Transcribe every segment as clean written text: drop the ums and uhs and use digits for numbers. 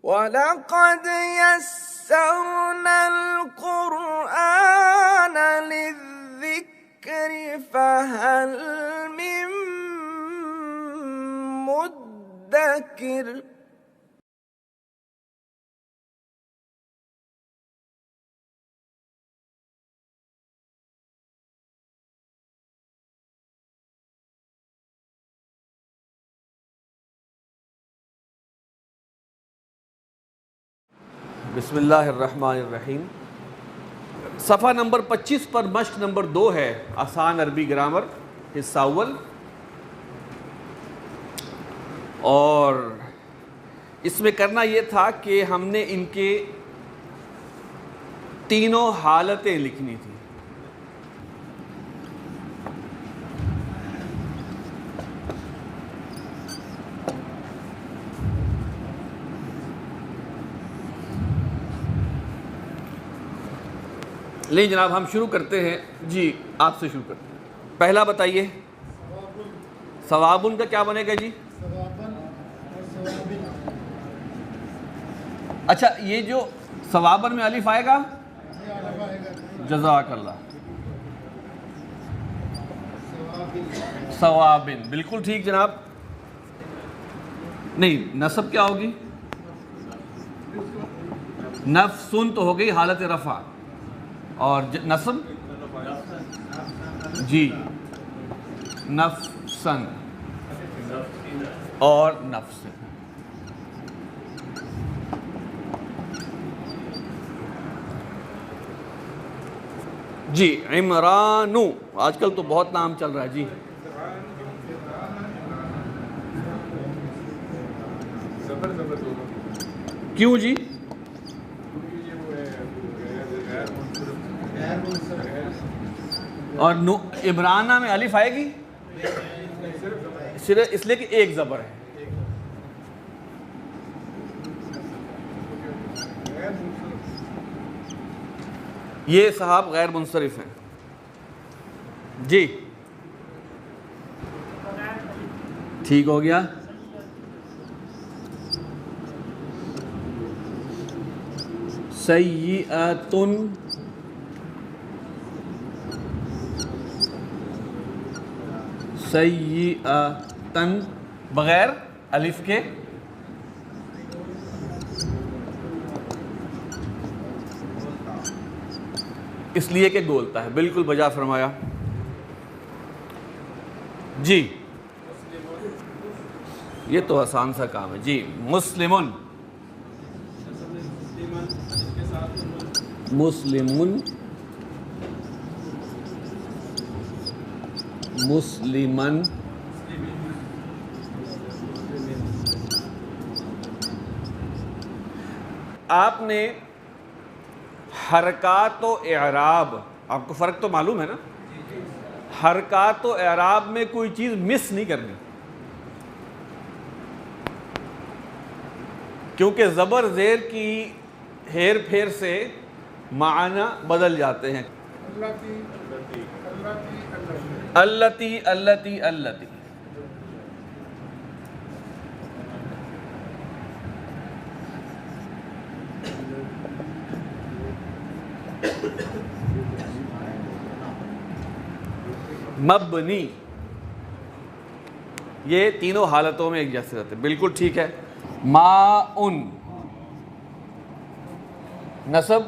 وَلَقَدْ يَسَّرْنَا الْقُرْآنَ لِلذِّكْرِ فَهَلْ مِن مُّدَّكِرٍ۔ بسم اللہ الرحمن الرحیم۔ صفحہ نمبر 25 پر مشق نمبر 2 ہے، آسان عربی گرامر حصہ اول، اور اس میں کرنا یہ تھا کہ ہم نے ان کے تینوں حالتیں لکھنی تھی۔ نہیں جناب، ہم شروع کرتے ہیں۔ جی آپ سے شروع کرتے ہیں۔ پہلا بتائیے، ثوابن کا کیا بنے گا جی؟ اچھا، یہ جو ثوابن میں الف آئے گا، جزاک اللہ، ثوابن، بالکل ٹھیک جناب۔ نہیں، نصب کیا ہوگی؟ نفسن تو ہو گئی حالت رفع، اور نصب جی نفسن اور نفس۔ جی عمرانو، آج کل تو بہت نام چل رہا ہے جی۔ کیوں جی؟ اور عمرانہ میں الف آئے گی صرف اس لیے کہ ایک زبر ہے۔ یہ صاحب غیر منصرف ہیں جی، ٹھیک ہو گیا۔ سیئۃن، سیئۃن بغیر الف کے، اس لیے کہ گولتا ہے، بالکل بجا فرمایا جی۔ یہ تو آسان سا کام ہے جی۔ مسلمن، مسلمن، مسلمن، آپ نے حرکات و اعراب، آپ کو فرق تو معلوم ہے نا؟ حرکات و اعراب میں کوئی چیز مس نہیں کرنی، کیونکہ زبر زیر کی ہیر پھیر سے معنی بدل جاتے ہیں۔ اللتی، اللتی، اللتی، مبنی، یہ تینوں حالتوں میں ایک جیسے رہتے ہیں، بالکل ٹھیک ہے۔ ماءن، نصب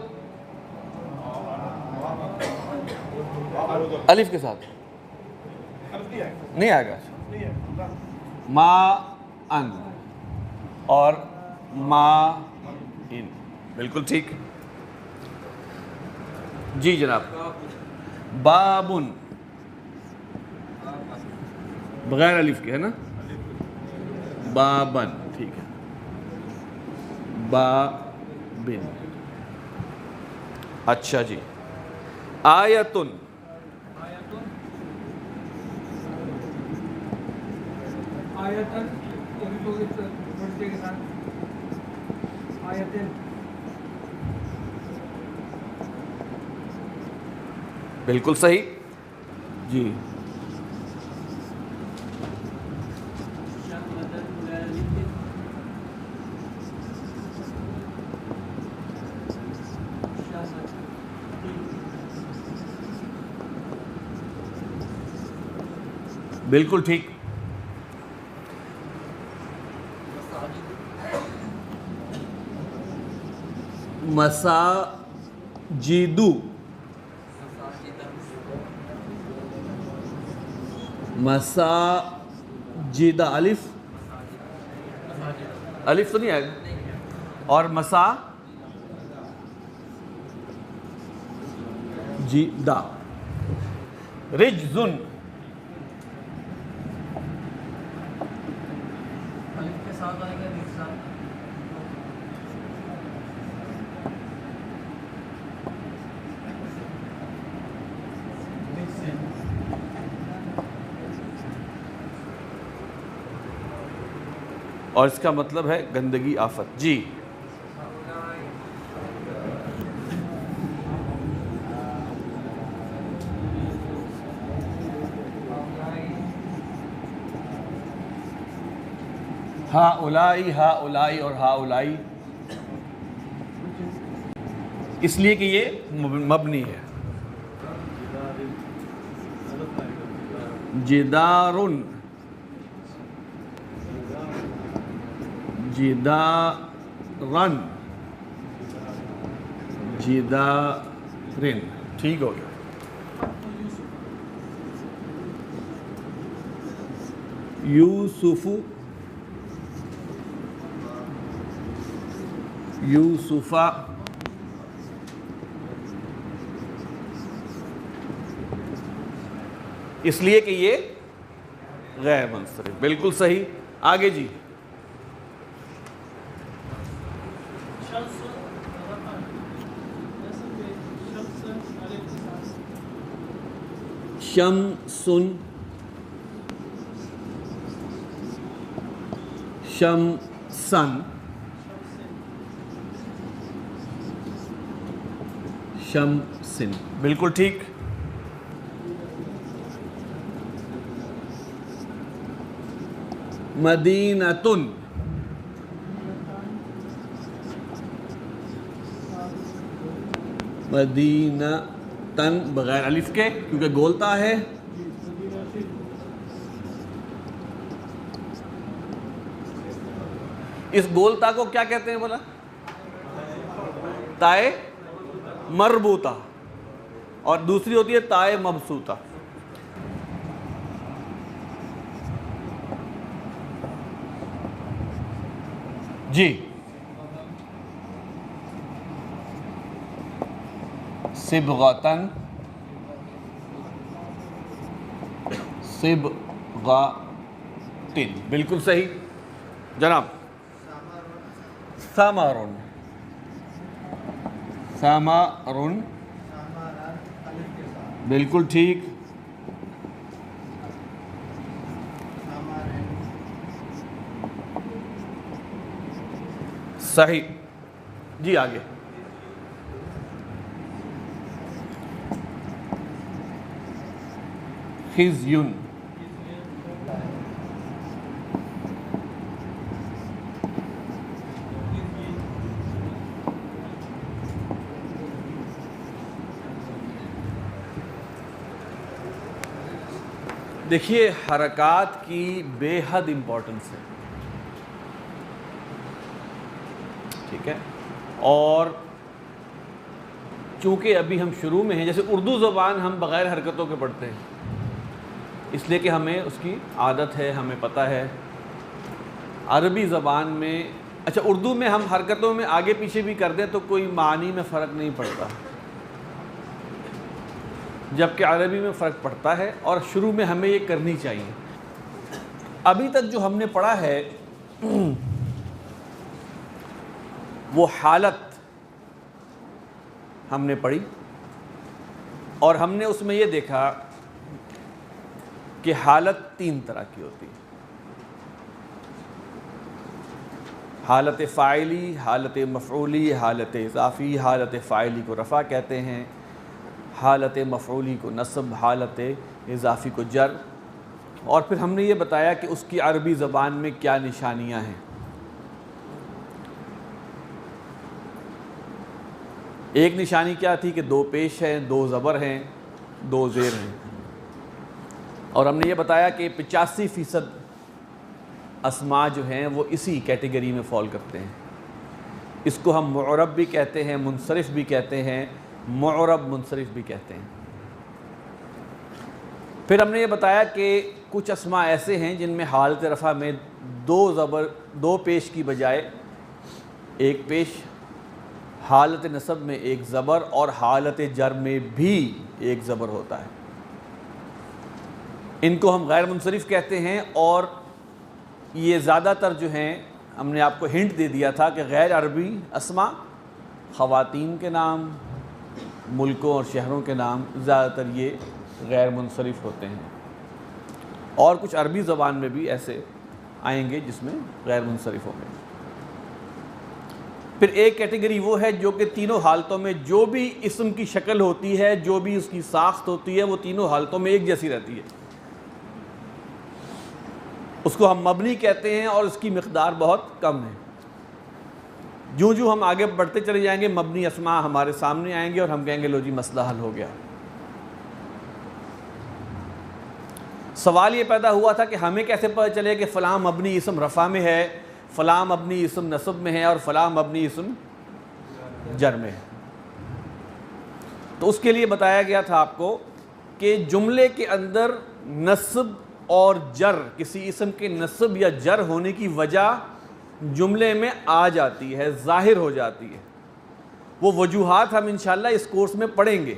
الف کے ساتھ نہیں آئے گا، ماءن اور ماءن، بالکل ٹھیک جی جناب۔ بابن، بغیر الف کے ہے نا، بابن، ٹھیک ہے، بابن، اچھا جی۔ آیتن، بالکل صحیح جی۔ بالکل ٹھیک. مساجدو، مساجد، الف الف تو نہیں آئے گا. اور مساجدہ، رجزن، اور اس کا مطلب ہے گندگی، آفت. جی ہا اولائی، ہا اولائی اور ہا اولائی، اس لیے کہ یہ مبنی ہے. جدارن، جدارن، جدارن، ٹھیک ہو گیا. یوسف، یوسفہ، اس لیے کہ یہ غیر منصرف. بالکل صحیح. آگے جی. شمسن، شمسن، شمسن، بالکل ٹھیک. مدینتن، مدینتن بغیر الف کے کیونکہ گولتا ہے. اس گولتا کو کیا کہتے ہیں بولا؟ تائے مربوطہ، اور دوسری ہوتی ہے تائے مبسوطہ. جی صبغتن، صبغتن، بالکل صحیح جناب. ثمرن، ثمرن، بالکل ٹھیک. صحیح. جی آگے. خزیون، دیکھیے حرکات کی بے حد امپورٹنس ہے، ٹھیک ہے. اور چونکہ ابھی ہم شروع میں ہیں، جیسے اردو زبان ہم بغیر حرکتوں کے پڑھتے ہیں، اس لیے کہ ہمیں اس کی عادت ہے، ہمیں پتہ ہے. عربی زبان میں، اچھا اردو میں ہم حرکتوں میں آگے پیچھے بھی کر دیں تو کوئی معنی میں فرق نہیں پڑتا، جبکہ عربی میں فرق پڑتا ہے، اور شروع میں ہمیں یہ کرنی چاہیے. ابھی تک جو ہم نے پڑھا ہے وہ حالت ہم نے پڑھی، اور ہم نے اس میں یہ دیکھا کہ حالت 3 طرح کی ہوتی ہے: حالت فاعلی، حالت مفعولی، حالت اضافی. حالت فاعلی کو رفع کہتے ہیں، حالت مفعولی کو نصب، حالت اضافی کو جر. اور پھر ہم نے یہ بتایا کہ اس کی عربی زبان میں کیا نشانیاں ہیں. ایک نشانی کیا تھی کہ 2 پیش ہیں، 2 زبر ہیں، 2 زیر ہیں. اور ہم نے یہ بتایا کہ 85% اسماء جو ہیں وہ اسی کیٹیگری میں فال کرتے ہیں. اس کو ہم معرب بھی کہتے ہیں، منصرف بھی کہتے ہیں، معرب منصرف بھی کہتے ہیں. پھر ہم نے یہ بتایا کہ کچھ اسماء ایسے ہیں جن میں حالت رفع میں دو پیش کی بجائے ایک پیش، حالت نصب میں ایک زبر، اور حالت جر میں بھی ایک زبر ہوتا ہے. ان کو ہم غیر منصرف کہتے ہیں. اور یہ زیادہ تر جو ہیں، ہم نے آپ کو ہنٹ دے دیا تھا کہ غیر عربی اسماء، خواتین کے نام، ملکوں اور شہروں کے نام، زیادہ تر یہ غیر منصرف ہوتے ہیں. اور کچھ عربی زبان میں بھی ایسے آئیں گے جس میں غیر منصرف ہوں گے. پھر ایک کیٹیگری وہ ہے جو کہ تینوں حالتوں میں جو بھی اسم کی شکل ہوتی ہے، جو بھی اس کی ساخت ہوتی ہے، وہ تینوں حالتوں میں ایک جیسی رہتی ہے. اس کو ہم مبنی کہتے ہیں اور اس کی مقدار بہت کم ہے. جو ہم آگے بڑھتے چلے جائیں گے مبنی اسماء ہمارے سامنے آئیں گے اور ہم کہیں گے لو جی مسئلہ حل ہو گیا. سوال یہ پیدا ہوا تھا کہ ہمیں کیسے پتہ چلے کہ فلاں مبنی اسم رفع میں ہے، فلاں مبنی اسم نصب میں ہے اور فلاں مبنی اسم جر میں ہے. تو اس کے لیے بتایا گیا تھا آپ کو کہ جملے کے اندر نصب اور جر، کسی اسم کے نصب یا جر ہونے کی وجہ جملے میں آ جاتی ہے، ظاہر ہو جاتی ہے. وہ وجوہات ہم انشاءاللہ اس کورس میں پڑھیں گے.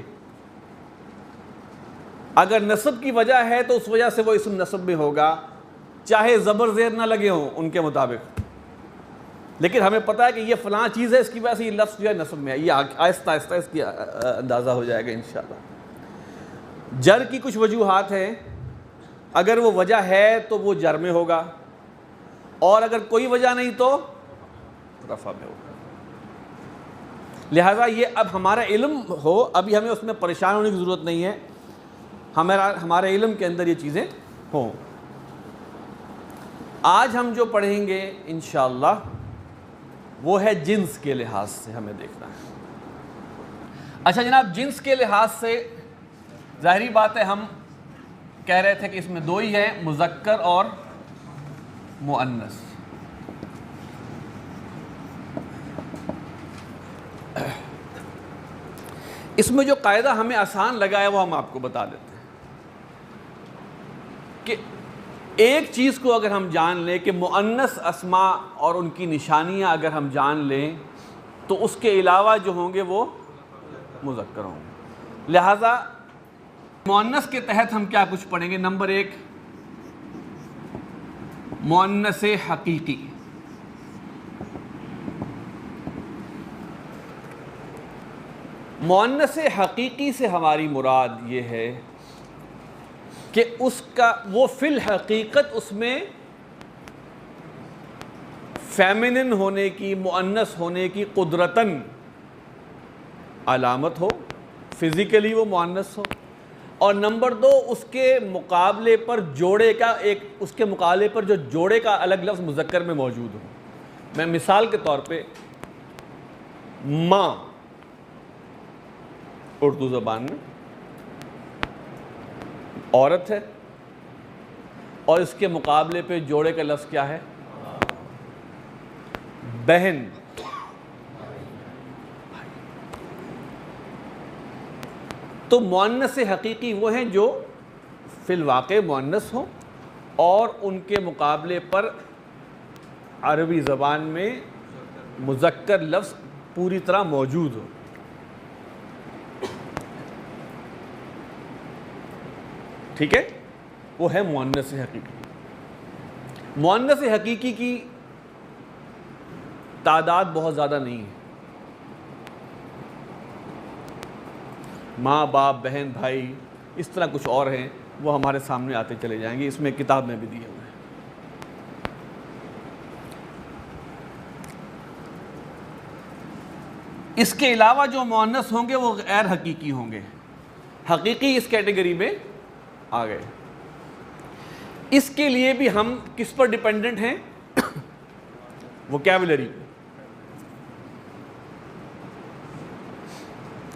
اگر نصب کی وجہ ہے تو اس وجہ سے وہ اسم نصب میں ہوگا، چاہے زبر زیر نہ لگے ہوں ان کے مطابق. لیکن ہمیں پتہ ہے کہ یہ فلاں چیز ہے، اس کی وجہ سے یہ لفظ جو ہے نصب میں ہے. یہ آہستہ آہستہ اس کی اندازہ ہو جائے گا انشاءاللہ. جر کی کچھ وجوہات ہیں، اگر وہ وجہ ہے تو وہ جر میں ہوگا، اور اگر کوئی وجہ نہیں تو رفع میں ہوگا. لہٰذا یہ اب ہمارا علم ہو، ابھی ہمیں اس میں پریشان ہونے کی ضرورت نہیں ہے، ہمارے علم کے اندر یہ چیزیں ہوں. آج ہم جو پڑھیں گے انشاءاللہ وہ ہے جنس کے لحاظ سے ہمیں دیکھنا ہے. اچھا جناب، جنس کے لحاظ سے ظاہری بات ہے، ہم کہہ رہے تھے کہ اس میں دو ہی ہیں، مذکر اور مؤنث. اس میں جو قاعدہ ہمیں آسان لگا ہے وہ ہم آپ کو بتا دیتے ہیں کہ ایک چیز کو اگر ہم جان لیں کہ مؤنث اسماء اور ان کی نشانیاں اگر ہم جان لیں تو اس کے علاوہ جو ہوں گے وہ مذکر ہوں گے. لہٰذا مؤنث کے تحت ہم کیا کچھ پڑھیں گے؟ نمبر 1 مؤنث حقیقی. مؤنث حقیقی سے ہماری مراد یہ ہے کہ اس کا وہ فی الحقیقت اس میں فیمنن ہونے کی، مؤنث ہونے کی قدرتاً علامت ہو، فزیکلی وہ مؤنث ہو. اور نمبر 2 اس کے مقابلے پر جوڑے کا اس کے مقابلے پر جو جوڑے کا الگ لفظ مذکر میں موجود ہو. میں مثال کے طور پہ ماں اردو زبان میں عورت ہے اور اس کے مقابلے پہ جوڑے کا لفظ کیا ہے؟ بہن. تو مؤنث حقیقی وہ ہیں جو فی الواقع مؤنث ہوں اور ان کے مقابلے پر عربی زبان میں مذکر لفظ پوری طرح موجود ہو. ٹھیک ہے، وہ ہے مؤنث حقیقی. مؤنث حقیقی کی تعداد بہت زیادہ نہیں ہے. ماں، باپ، بہن، بھائی، اس طرح کچھ اور ہیں، وہ ہمارے سامنے آتے چلے جائیں گے، اس میں کتاب میں بھی دیے ہوئے ہیں. اس کے علاوہ جو مؤنث ہوں گے وہ غیر حقیقی ہوں گے. حقیقی اس کیٹیگری میں آ گئے. اس کے لیے بھی ہم کس پر ڈیپینڈنٹ ہیں؟ ووکیبلری.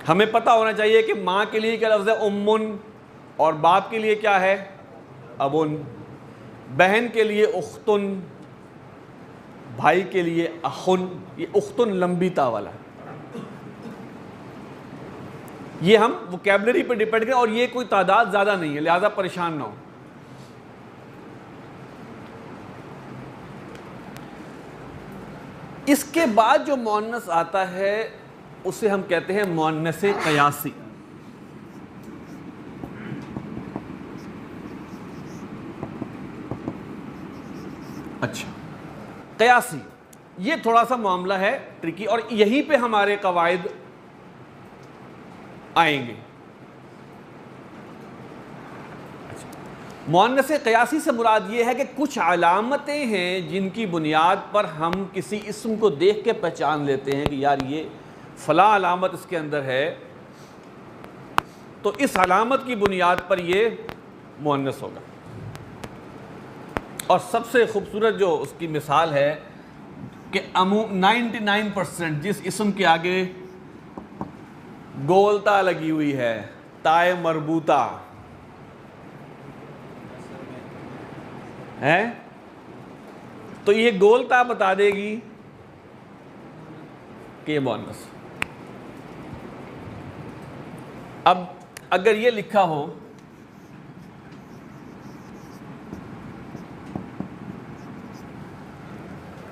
ہمیں پتہ ہونا چاہیے کہ ماں کے لیے کیا لفظ ہے؟ امن، اور باپ کے لیے کیا ہے؟ ابن، بہن کے لیے اختن، بھائی کے لیے اخن. یہ اختن لمبی تا والا ہے. یہ ہم وکیبلری پہ ڈیپینڈ کریں، اور یہ کوئی تعداد زیادہ نہیں ہے، لہذا پریشان نہ ہو. اس کے بعد جو مؤنث آتا ہے اسے ہم کہتے ہیں مؤنث قیاسی. اچھا، قیاسی یہ تھوڑا سا معاملہ ہے ٹرکی، اور یہیں پہ ہمارے قواعد آئیں گے. مؤنث قیاسی سے مراد یہ ہے کہ کچھ علامتیں ہیں جن کی بنیاد پر ہم کسی اسم کو دیکھ کے پہچان لیتے ہیں کہ یار یہ فلاں علامت اس کے اندر ہے، تو اس علامت کی بنیاد پر یہ مؤنث ہوگا. اور سب سے خوبصورت جو اس کی مثال ہے کہ 99% جس اسم کے آگے گولتا لگی ہوئی ہے، تائے مربوطہ ہے، تو یہ گولتا بتا دے گی کہ یہ مؤنث. اب اگر یہ لکھا ہو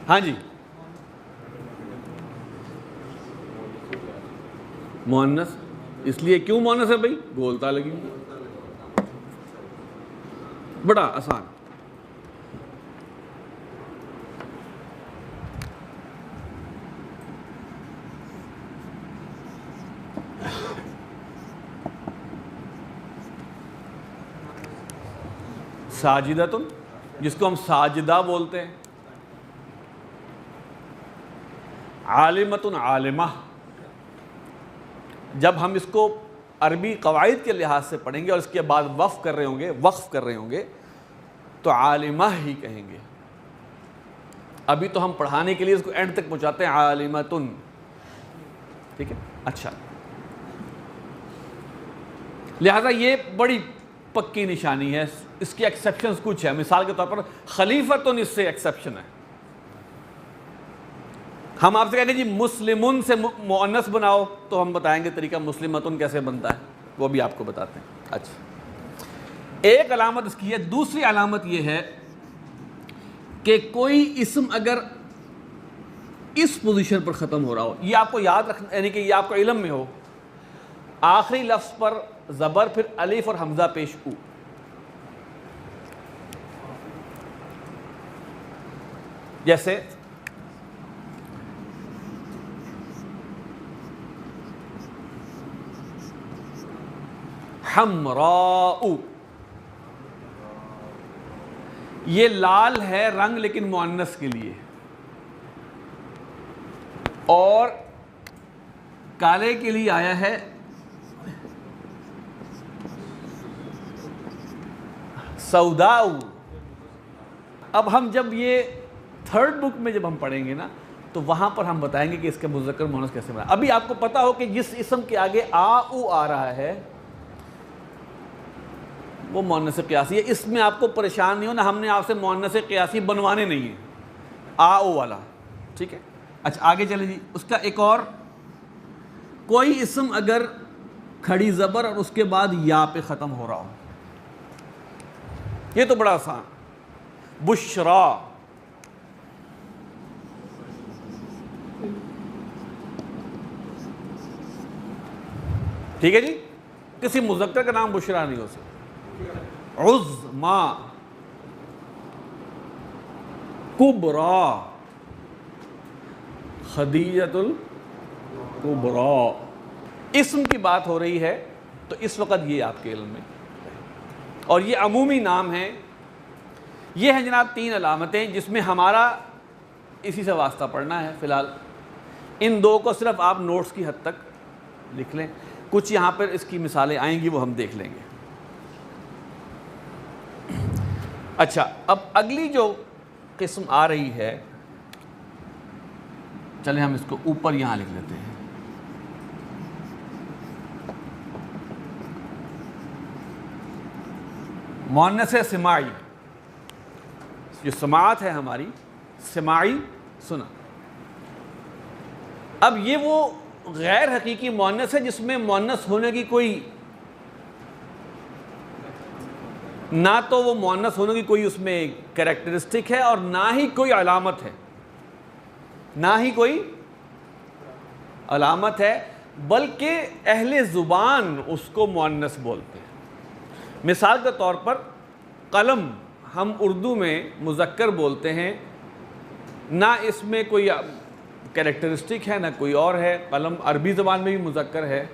ہاں جی مؤنث، اس لیے کیوں مؤنث ہے بھائی؟ گولتا لگی ہوئی. بڑا آسان. ساجدتن، جس کو ہم ساجدہ بولتے ہیں. عالمتن، عالمہ. جب ہم اس کو عربی قواعد کے لحاظ سے پڑھیں گے اور اس کے بعد وقف کر رہے ہوں گے تو عالمہ ہی کہیں گے. ابھی تو ہم پڑھانے کے لیے اس کو اینڈ تک پہنچاتے ہیں عالمتن. ٹھیک ہے. اچھا، لہذا یہ بڑی پکی نشانی ہے. اس کی ایکسیپشنز کچھ ہے. مثال کے طور پر خلیفتن اس سے ایکسیپشن ہے. ہم آپ سے کہیں گے جی مسلمن سے مؤنث بناؤ، تو ہم بتائیں گے طریقہ مسلمتن کیسے بنتا ہے، وہ بھی آپ کو بتاتے ہیں. اچھا، ایک علامت اس کی ہے. دوسری علامت یہ ہے کہ کوئی اسم اگر اس پوزیشن پر ختم ہو رہا ہو، یہ آپ کو یاد رکھنا، یعنی کہ یہ آپ کو علم میں ہو، آخری لفظ پر زبر پھر الف اور حمزہ پیش او. جیسے حمراء، یہ لال ہے رنگ لیکن مؤنث کے لیے، اور کالے کے لیے آیا ہے سوداء. اب ہم جب یہ تھرڈ بک میں جب ہم پڑھیں گے نا تو وہاں پر ہم بتائیں گے کہ اس کا مذکر مؤنث کیسے بنا. ابھی آپ کو پتا ہو کہ جس اسم کے آگے او آ رہا ہے وہ مؤنث قیاسی ہے. اس میں آپ کو پریشان نہیں ہونا، ہم نے آپ سے مؤنث قیاسی بنوانے نہیں ہیں او والا. ٹھیک ہے. اچھا آگے چلیں جی. اس کا ایک اور، کوئی اسم اگر کھڑی زبر اور اس کے بعد یا پہ ختم ہو رہا ہو، یہ تو بڑا آسان. بشرا، ٹھیک ہے جی. کسی مذکر کا نام بشرا نہیں ہو سکتا. عظما، کبرا، خدیجۃ الکبریٰ. اسم کی بات ہو رہی ہے تو اس وقت یہ آپ کے علم میں، اور یہ عمومی نام ہیں. یہ ہیں جناب 3 علامتیں جس میں ہمارا اسی سے واسطہ پڑھنا ہے. فی الحال ان 2 کو صرف آپ نوٹس کی حد تک لکھ لیں. کچھ یہاں پر اس کی مثالیں آئیں گی، وہ ہم دیکھ لیں گے. اچھا، اب اگلی جو قسم آ رہی ہے، چلیں ہم اس کو اوپر یہاں لکھ لیتے ہیں. مؤنث سماعی، جو سماعت ہے ہماری، سماعی سنا. اب یہ وہ غیر حقیقی مؤنث ہے جس میں مؤنث ہونے کی کوئی، نہ تو وہ مؤنث ہونے کی کوئی اس میں کریکٹرسٹک ہے اور نہ ہی کوئی علامت ہے، نہ ہی کوئی علامت ہے، بلکہ اہل زبان اس کو مؤنث بولتے ہیں. مثال کے طور پر قلم ہم اردو میں مذکر بولتے ہیں، نہ اس میں کوئی کریکٹرسٹک ہے نہ کوئی اور ہے. قلم عربی زبان میں بھی مذکر ہے،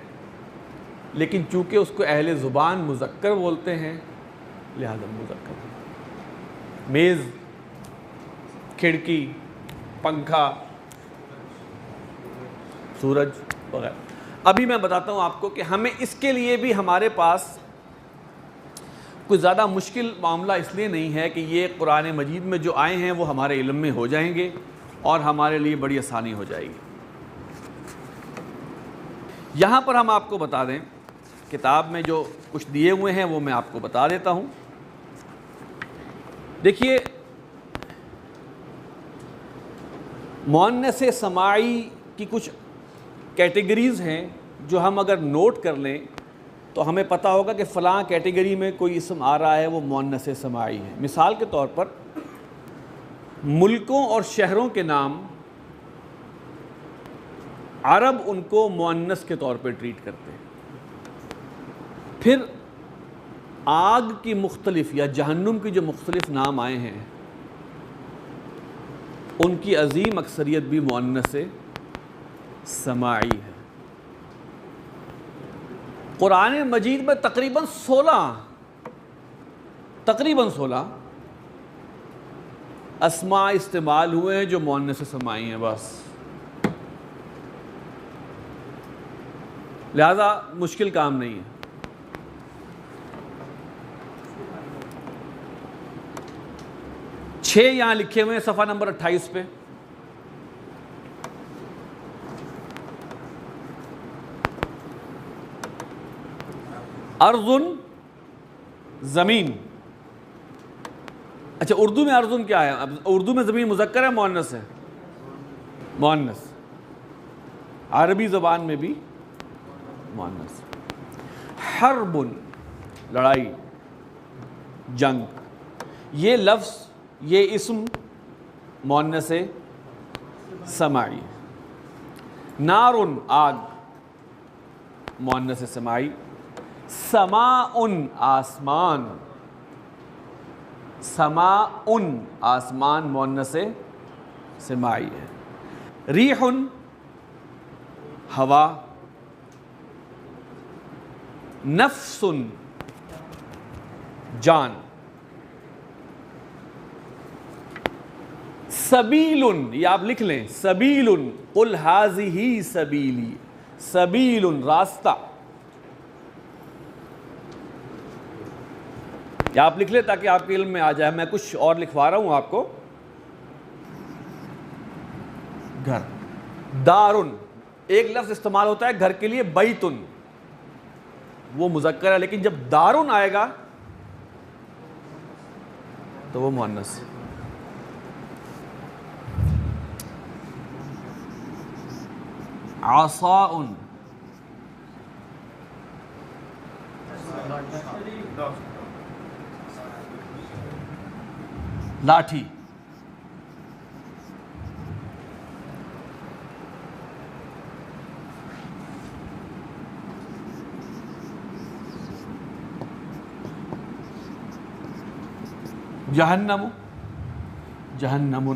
لیکن چونکہ اس کو اہل زبان مذکر بولتے ہیں لہذا مذکر ہے. میز، کھڑکی، پنکھا، سورج وغیرہ. ابھی میں بتاتا ہوں آپ کو کہ ہمیں اس کے لیے بھی ہمارے پاس کوئی زیادہ مشکل معاملہ اس لیے نہیں ہے کہ یہ قرآن مجید میں جو آئے ہیں وہ ہمارے علم میں ہو جائیں گے اور ہمارے لیے بڑی آسانی ہو جائے گی. یہاں پر ہم آپ کو بتا دیں، کتاب میں جو کچھ دیے ہوئے ہیں وہ میں آپ کو بتا دیتا ہوں. دیکھیے، مؤنث سماعی کی کچھ کیٹیگریز ہیں جو ہم اگر نوٹ کر لیں تو ہمیں پتہ ہوگا کہ فلاں کیٹیگری میں کوئی اسم آ رہا ہے وہ مؤنث سماعی ہے. مثال کے طور پر ملکوں اور شہروں کے نام عرب ان کو مؤنث کے طور پہ ٹریٹ کرتے ہیں. پھر آگ کی مختلف یا جہنم کی جو مختلف نام آئے ہیں ان کی عظیم اکثریت بھی مؤنث سماعی ہے. قرآن مجید میں تقریباً 16 اسماء استعمال ہوئے ہیں جو مؤنث سماعی ہیں بس. لہذا مشکل کام نہیں ہے. چھ یہاں لکھے ہوئے ہیں صفحہ نمبر 28 پہ. ارضن، زمین. اچھا، اردو میں ارضن کیا ہے؟ اردو میں زمین مذکر ہے مؤنث ہے؟ مؤنث. عربی زبان میں بھی مؤنث. حربن، لڑائی، جنگ. یہ لفظ، یہ اسم مؤنث سماعی. نارن، آگ، مؤنث سماعی. سماءن، آسمان. سماءن، آسمان، مؤنث سماعی ہے. ریحن، ہوا. نفسن، جان. سبیلن، یہ آپ لکھ لیں، سبیلن. قل ھذہ سبیلی. سبیلن، راستہ. یہ آپ لکھ لیں تاکہ آپ کے علم میں آ جائے. میں کچھ اور لکھوا رہا ہوں آپ کو. گھر. دارن، ایک لفظ استعمال ہوتا ہے گھر کے لیے، بیتن، وہ مذکر ہے، لیکن جب دارن آئے گا تو وہ مؤنث. عصاء، لاٹھی. جہنم، جہنم،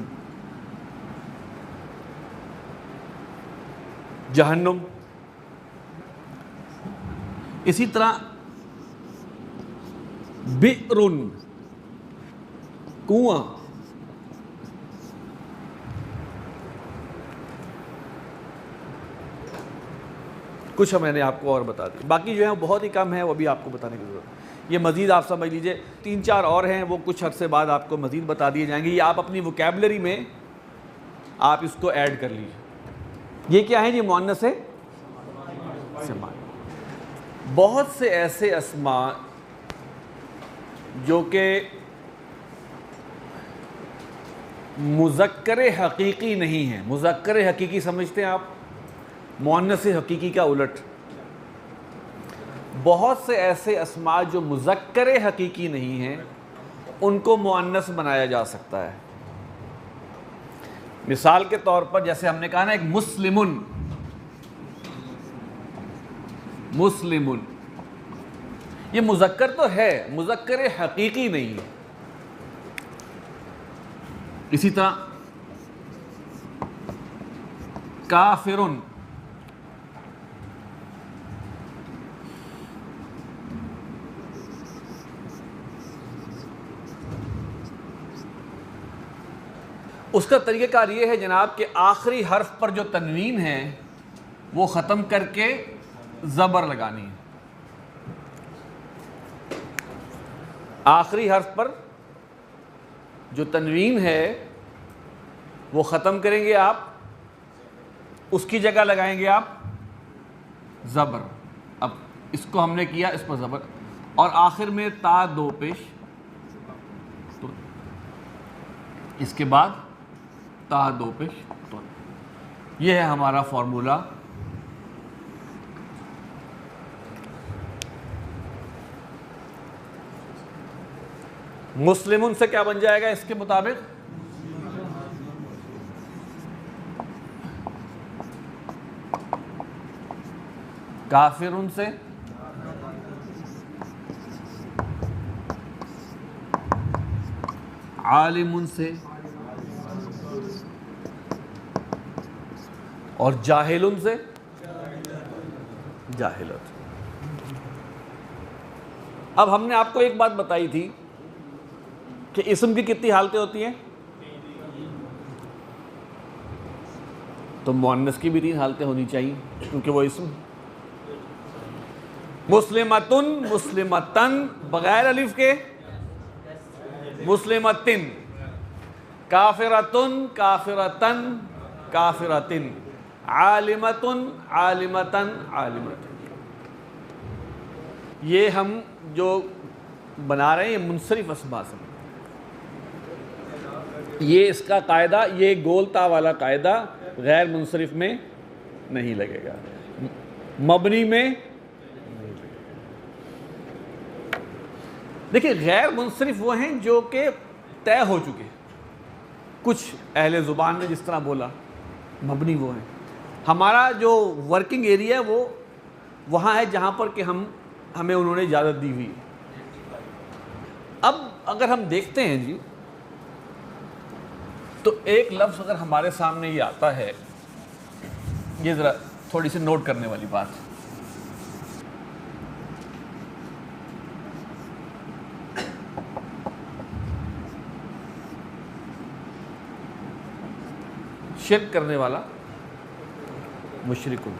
جہنم. اسی طرح بئرن، کنواں. کچھ میں نے آپ کو اور بتا دی، باقی جو ہے بہت ہی کم ہے، وہ بھی آپ کو بتانے کی ضرورت ہے. یہ مزید آپ سمجھ لیجئے 3-4 اور ہیں، وہ کچھ عرصے بعد آپ کو مزید بتا دیے جائیں گے. یہ آپ اپنی ووکیبلری میں آپ اس کو ایڈ کر لیجیے. یہ کیا ہے؟ یہ مؤنث سماعی. بہت سے ایسے اسماء جو کہ مذکر حقیقی نہیں ہے. مذکر حقیقی سمجھتے ہیں آپ؟ مؤنث حقیقی کا الٹ. بہت سے ایسے اسماء جو مذکر حقیقی نہیں ہیں ان کو مؤنث بنایا جا سکتا ہے. مثال کے طور پر جیسے ہم نے کہا نا ایک مسلمن، مسلمن یہ مذکر تو ہے، مذکر حقیقی نہیں ہے. اسی طرح کافرن، اس کا طریقہ کار یہ ہے جناب کہ آخری حرف پر جو تنوین ہے وہ ختم کر کے زبر لگانی ہے. آخری حرف پر جو تنوین ہے وہ ختم کریں گے آپ، اس کی جگہ لگائیں گے آپ زبر. اب اس کو ہم نے کیا، اس پر زبر، اور آخر میں تا دو پیش، تو اس کے بعد تا دو پیش، تو یہ ہے ہمارا فارمولا. مسلمن سے کیا بن جائے گا اس کے مطابق؟ کافرن سے عالمن سے اور جاہلن سے جاہلت. اب ہم نے آپ کو ایک بات بتائی تھی کہ اسم کی کتنی حالتیں ہوتی ہیں؟ تو مؤنث کی بھی 3 حالتیں ہونی چاہیے کیونکہ وہ اسم. مسلمتن، مسلمتن بغیر الف کے، مسلمتن. کافرتن، کافرتن، کافرتن. عالمتن، عالمتن، عالمتن. یہ ہم جو بنا رہے ہیں یہ منصرف اسماء سے. یہ اس کا قاعدہ، یہ گول تا والا قاعدہ غیر منصرف میں نہیں لگے گا، مبنی میں. دیکھیں غیر منصرف وہ ہیں جو کہ طے ہو چکے. کچھ اہل زبان نے جس طرح بولا، مبنی وہ ہیں. ہمارا جو ورکنگ ایریا ہے وہ وہاں ہے جہاں پر کہ ہمیں انہوں نے اجازت دی ہوئی. اب اگر ہم دیکھتے ہیں جی تو ایک لفظ اگر ہمارے سامنے یہ آتا ہے، یہ ذرا تھوڑی سی نوٹ کرنے والی بات. شرک کرنے والا، مشرکون.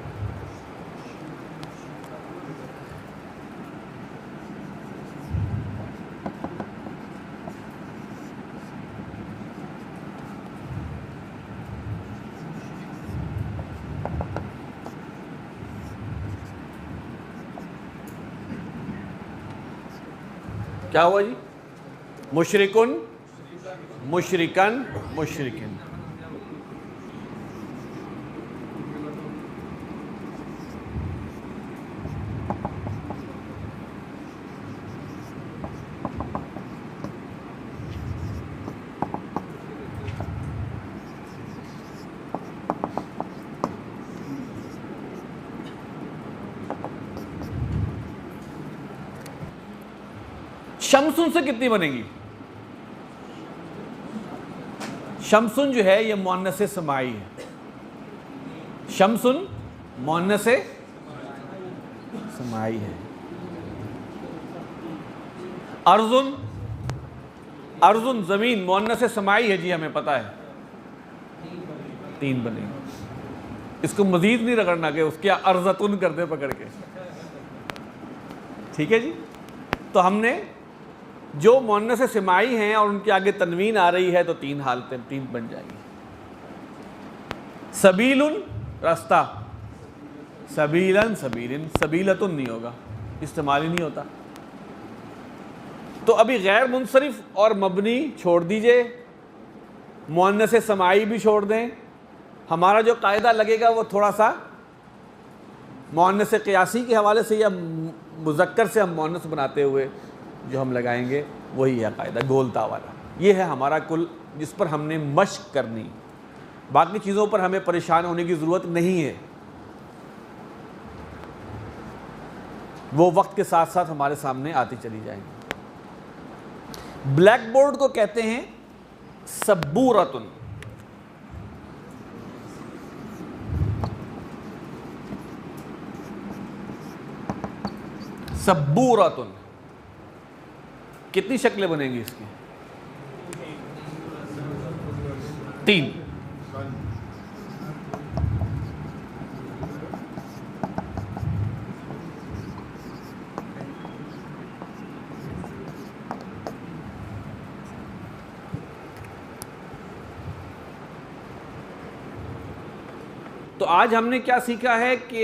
کیا ہوا جی؟ مشرکن، مشرکن، مشرکن. شمسن سے کتنی بنے گی؟ شمسن جو ہے یہ مؤنث سماعی ہے. شمسن مؤنث سماعی ہے. ارضن، ارضن زمین مؤنث سماعی ہے جی، ہمیں پتا ہے. 3 بنے گی. اس کو مزید نہیں رگڑنا کہ اس کیا ارضتن کر دے پکڑ کے. ٹھیک ہے جی. تو ہم نے جو مؤنث سماعی ہیں اور ان کے آگے تنوین آ رہی ہے تو 3 حالتیں 3 بن جائیں گی. سبیلن راستہ، سبیلن، سبیلن. سبیلتن نہیں ہوگا، استعمال ہی نہیں ہوتا. تو ابھی غیر منصرف اور مبنی چھوڑ دیجئے، مؤنث سماعی بھی چھوڑ دیں. ہمارا جو قاعدہ لگے گا وہ تھوڑا سا مؤنث قیاسی کے حوالے سے یا مذکر سے ہم مؤنث بناتے ہوئے جو ہم لگائیں گے وہی ہے قاعدہ گولتا والا. یہ ہے ہمارا کل جس پر ہم نے مشق کرنی. باقی چیزوں پر ہمیں پریشان ہونے کی ضرورت نہیں ہے، وہ وقت کے ساتھ ساتھ ہمارے سامنے آتی چلی جائیں گی. بلیک بورڈ کو کہتے ہیں سبورتن. سبورتن کتنی شکلیں بنیں گی اس کی؟ 3. تو آج ہم نے کیا سیکھا ہے کہ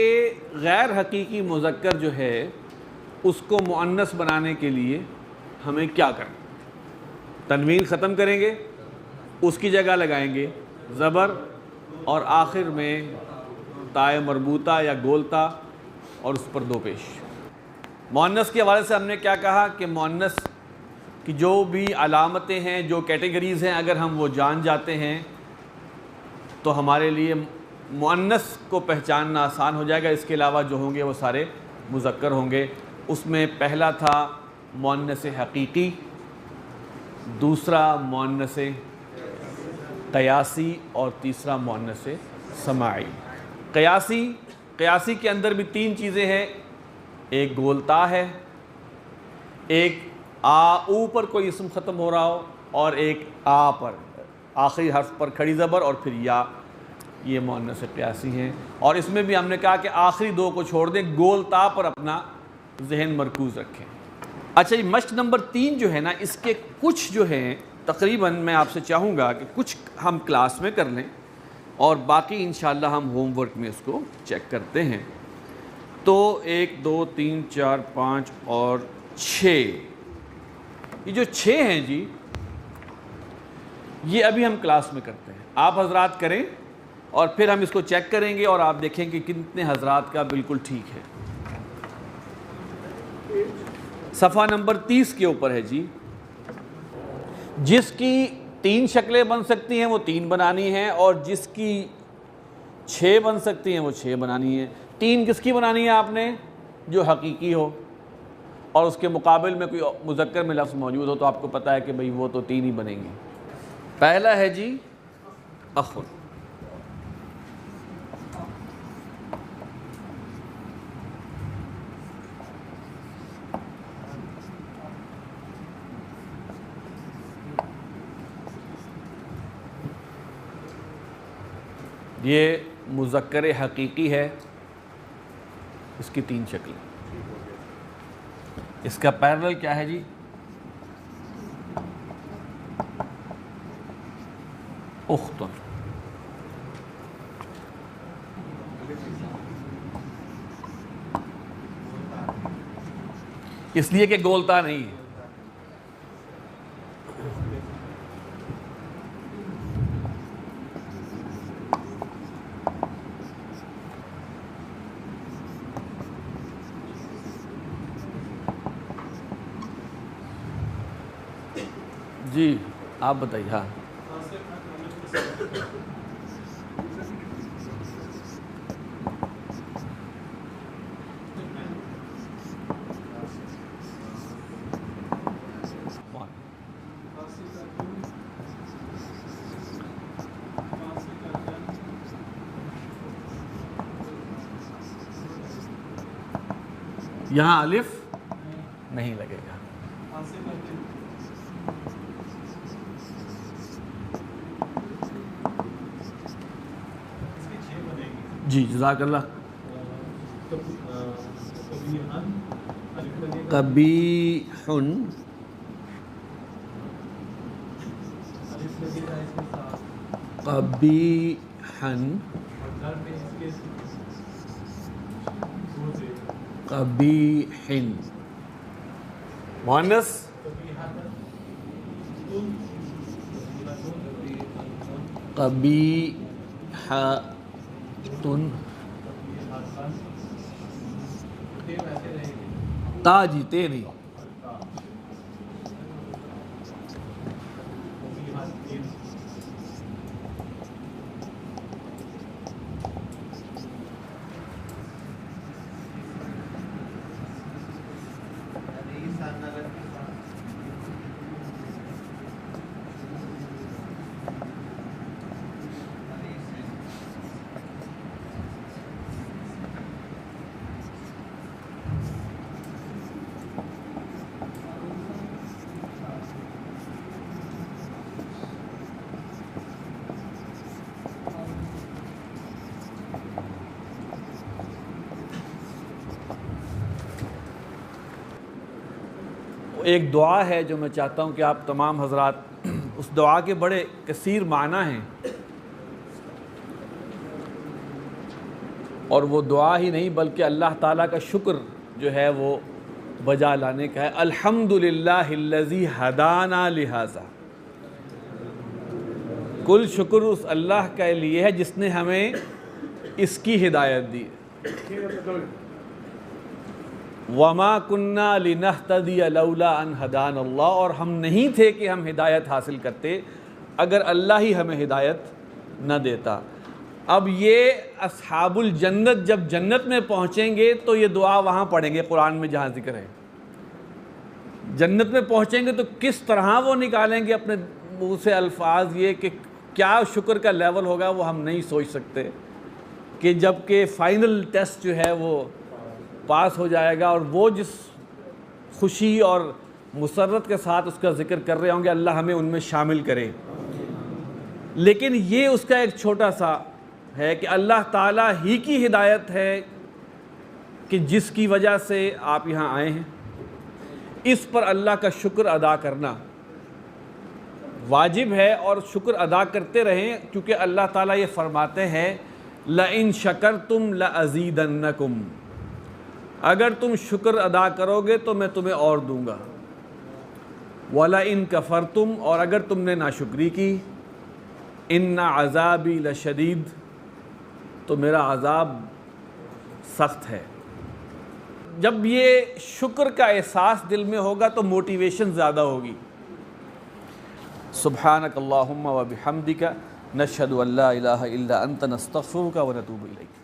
غیر حقیقی مذکر جو ہے اس کو مؤنث بنانے کے لیے ہمیں کیا کرنا. تنوین ختم کریں گے، اس کی جگہ لگائیں گے زبر اور آخر میں تائے مربوطہ یا گولتا اور اس پر 2 پیش. مؤنث کے حوالے سے ہم نے کیا کہا کہ مؤنث کی جو بھی علامتیں ہیں، جو کیٹیگریز ہیں، اگر ہم وہ جان جاتے ہیں تو ہمارے لیے مؤنث کو پہچاننا آسان ہو جائے گا. اس کے علاوہ جو ہوں گے وہ سارے مذکر ہوں گے. اس میں پہلا تھا مؤنث حقیقی، دوسرا مؤنث قیاسی اور تیسرا مؤنث سماعی. قیاسی کے اندر بھی 3 چیزیں ہیں. ایک گولتا ہے، ایک او پر کوئی اسم ختم ہو رہا ہو، اور ایک پر آخری حرف پر کھڑی زبر اور پھر یا. یہ مؤنث قیاسی ہیں. اور اس میں بھی ہم نے کہا کہ آخری 2 کو چھوڑ دیں، گولتا پر اپنا ذہن مرکوز رکھیں. اچھا یہ مشق نمبر 3 جو ہے نا، اس کے کچھ جو ہیں تقریباً میں آپ سے چاہوں گا کہ کچھ ہم کلاس میں کر لیں اور باقی انشاءاللہ ہم ہوم ورک میں اس کو چیک کرتے ہیں. تو 1 2 3 4 5 اور 6، یہ جو 6 ہیں جی، یہ ابھی ہم کلاس میں کرتے ہیں. آپ حضرات کریں اور پھر ہم اس کو چیک کریں گے اور آپ دیکھیں کہ کتنے حضرات کا بالکل ٹھیک ہے. صفحہ نمبر 30 کے اوپر ہے جی. جس کی 3 شکلیں بن سکتی ہیں وہ 3 بنانی ہیں، اور جس کی 6 بن سکتی ہیں وہ 6 بنانی ہیں. 3 کس کی بنانی ہے آپ نے؟ جو حقیقی ہو اور اس کے مقابل میں کوئی مذکر میں لفظ موجود ہو، تو آپ کو پتہ ہے کہ بھئی وہ تو 3 ہی بنیں گی. پہلا ہے جی اخ. یہ مذکر حقیقی ہے، اس کی 3 شکلیں. اس کا پیرلل کیا ہے جی؟ اختن. اس لیے کہ گولتا نہیں ہے. جی آپ بتائیے. ہاں یہاں الف نہیں لگے گا. جی جزاک اللہ. قبیحن، قبیحن، قبیحن. مؤنث قبیحۃ تا جی تے نہیں ایک دعا ہے جو میں چاہتا ہوں کہ آپ تمام حضرات اس دعا کے بڑے کثیر معنی ہیں، اور وہ دعا ہی نہیں بلکہ اللہ تعالیٰ کا شکر جو ہے وہ بجا لانے کا ہے۔ الحمدللہ الذی ہدانا لہذا، کل شکر اس اللہ کے لیے ہے جس نے ہمیں اس کی ہدایت دی۔ وَمَا كُنَّا لِنَهْتَدِيَ لَوْلَا أَنْ هَدَانَ اللَّهُ، اور ہم نہیں تھے کہ ہم ہدایت حاصل کرتے اگر اللہ ہی ہمیں ہدایت نہ دیتا۔ اب یہ اصحاب الجنت جب جنت میں پہنچیں گے تو یہ دعا وہاں پڑھیں گے، قرآن میں جہاں ذکر ہے۔ جنت میں پہنچیں گے تو کس طرح وہ نکالیں گے اپنے منہ سے الفاظ، یہ کہ کیا شکر کا لیول ہوگا وہ ہم نہیں سوچ سکتے، کہ جب کہ فائنل ٹیسٹ جو ہے وہ پاس ہو جائے گا اور وہ جس خوشی اور مسرت کے ساتھ اس کا ذکر کر رہے ہوں گے، اللہ ہمیں ان میں شامل کرے۔ لیکن یہ اس کا ایک چھوٹا سا ہے کہ اللہ تعالیٰ ہی کی ہدایت ہے کہ جس کی وجہ سے آپ یہاں آئے ہیں، اس پر اللہ کا شکر ادا کرنا واجب ہے، اور شکر ادا کرتے رہیں، کیونکہ اللہ تعالیٰ یہ فرماتے ہیں لَإِن شَكَرْتُمْ لَأَزِيدَنَّكُمْ، اگر تم شکر ادا کرو گے تو میں تمہیں اور دوں گا۔ وَلَئِن كَفَرْتُمْ، اور اگر تم نے ناشکری کی، إِنَّ عَذَابِي لَشَدِيدٌ، تو میرا عذاب سخت ہے۔ جب یہ شکر کا احساس دل میں ہوگا تو موٹیویشن زیادہ ہوگی۔ سبحانک اللہم و بحمدک، نشہد ان لا الہ الا انت، نستغفرک و نتوب الیک۔